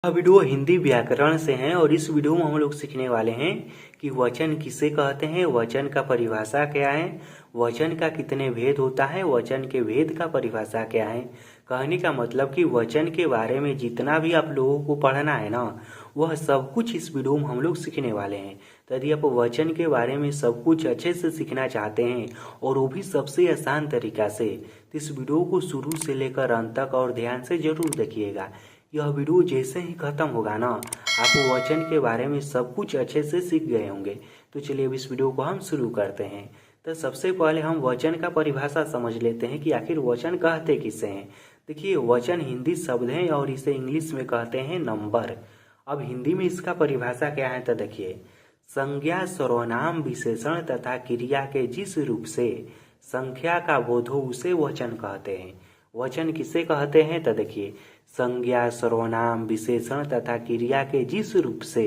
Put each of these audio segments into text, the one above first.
यह वीडियो हिंदी व्याकरण से है और इस वीडियो में हम लोग सीखने वाले हैं कि वचन किसे कहते हैं, वचन का परिभाषा क्या है, वचन का कितने भेद होता है, वचन के भेद का परिभाषा क्या है। कहने का मतलब कि वचन के बारे में जितना भी आप लोगों को पढ़ना है ना, वह सब कुछ इस वीडियो में हम लोग सीखने वाले हैं। तो यदि आप वचन के बारे में सब कुछ अच्छे से सीखना चाहते हैं और वो भी सबसे आसान तरीका से, तो इस वीडियो को शुरू से लेकर अंत तक और ध्यान से जरूर देखिएगा। यह वीडियो जैसे ही खत्म होगा ना, आप वचन के बारे में सब कुछ अच्छे से सीख गए होंगे। तो चलिए अब इस वीडियो को हम शुरू करते हैं। तो सबसे पहले हम वचन का परिभाषा समझ लेते हैं कि आखिर वचन कहते किसे हैं। देखिए, वचन हिंदी शब्द है और इसे इंग्लिश में कहते हैं नंबर। अब हिंदी में इसका परिभाषा क्या है तो देखिए, संज्ञा, सर्वनाम, विशेषण तथा क्रिया के जिस रूप से संख्या का बोध हो उसे वचन कहते हैं। वचन किसे कहते हैं तो देखिए, संज्ञा, सर्वनाम, विशेषण तथा क्रिया के जिस रूप से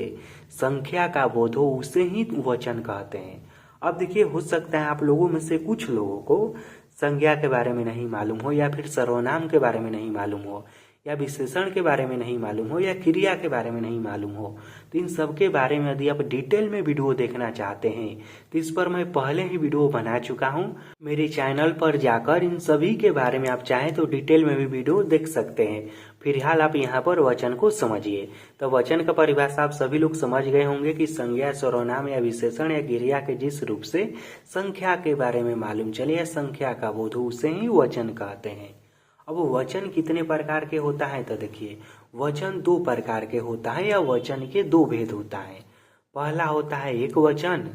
संख्या का बोध हो उसे ही वचन कहते हैं। अब देखिए, हो सकता है आप लोगों में से कुछ लोगों को संज्ञा के बारे में नहीं मालूम हो, या फिर सर्वनाम के बारे में नहीं मालूम हो, या विशेषण के बारे में नहीं मालूम हो, या क्रिया के बारे में नहीं मालूम हो। तो इन सब के बारे में यदि आप डिटेल में वीडियो देखना चाहते हैं तो इस पर मैं पहले ही वीडियो बना चुका हूं। मेरे चैनल पर जाकर इन सभी के बारे में आप चाहें तो डिटेल में भी वीडियो देख सकते हैं। फिलहाल आप यहाँ पर वचन को समझिए। तो वचन का परिभाषा आप सभी लोग समझ गए होंगे कि संज्ञा, सर्वनाम या विशेषण या क्रिया के जिस रूप से संख्या के बारे में मालूम चले या संख्या का बोध हो उसे ही वचन कहते हैं। अब वचन कितने प्रकार के होता है तो देखिए, वचन दो प्रकार के होता है या वचन के दो भेद होता है। पहला होता है एक वचन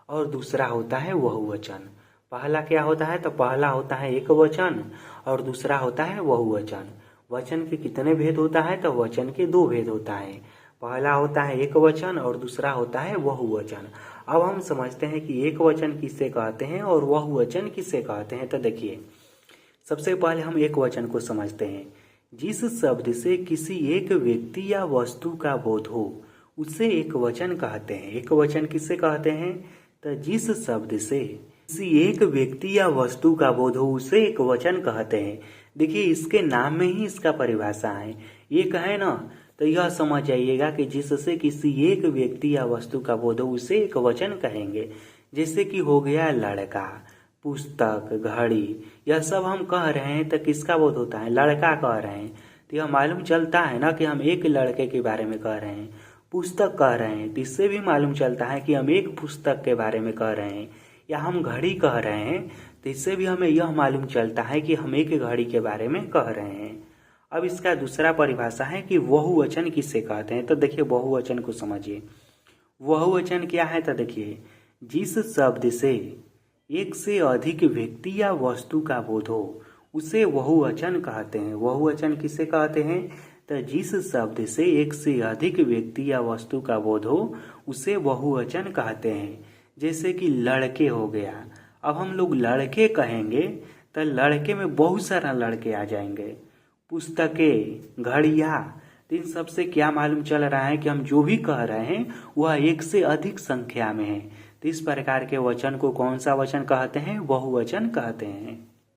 और दूसरा होता है बहुवचन। पहला क्या होता है तो पहला होता है एक वचन और दूसरा होता है बहुवचन। वचन के कितने भेद होता है तो वचन के दो भेद होता है। पहला होता है एक वचन और दूसरा होता है बहुवचन। अब हम समझते हैं कि एक वचन किसे कहते हैं और बहुवचन किसे कहते हैं। तो देखिए, सबसे पहले हम एक वचन को समझते हैं। जिस शब्द से किसी एक व्यक्ति या वस्तु का बोध हो उसे एक वचन कहते हैं। एक वचन किसे कहते हैं तो जिस शब्द से किसी एक व्यक्ति या वस्तु का बोध हो उसे एक वचन कहते हैं। देखिए, इसके नाम में ही इसका परिभाषा है। एक है ना, तो यह समझ जाइएगा कि जिससे किसी एक व्यक्ति या वस्तु का बोध हो उसे एक वचन कहेंगे। जैसे कि हो गया लड़का, पुस्तक, घड़ी, यह सब हम कह रहे हैं तो किसका बोध होता है, लड़का कह रहे हैं। तो यह मालूम चलता है ना कि हम एक लड़के के बारे में कह रहे हैं। पुस्तक कह रहे हैं तो इससे भी मालूम चलता है कि हम एक पुस्तक के बारे में कह रहे हैं। या हम घड़ी कह रहे हैं तो इससे भी हमें यह मालूम चलता है कि हम एक घड़ी के बारे में कह रहे हैं। अब इसका दूसरा परिभाषा है कि बहुवचन किसे कहते हैं। तो देखिए, बहुवचन को समझिए। बहुवचन क्या है तो देखिए, जिस शब्द से एक से अधिक व्यक्ति या वस्तु का बोध हो उसे बहुवचन कहते हैं। बहुवचन किसे कहते हैं तो जिस शब्द से एक से अधिक व्यक्ति या वस्तु का बोध हो उसे बहुवचन कहते हैं। जैसे कि लड़के हो गया। अब हम लोग लड़के कहेंगे तो लड़के में बहुत सारा लड़के आ जाएंगे। पुस्तकें, घड़ियाँ, तो इन सब से क्या मालूम चल रहा है कि हम जो भी कह रहे हैं वह एक से अधिक संख्या में है। तो इस प्रकार के वचन को कौन सा वचन कहते हैं, बहुवचन कहते हैं।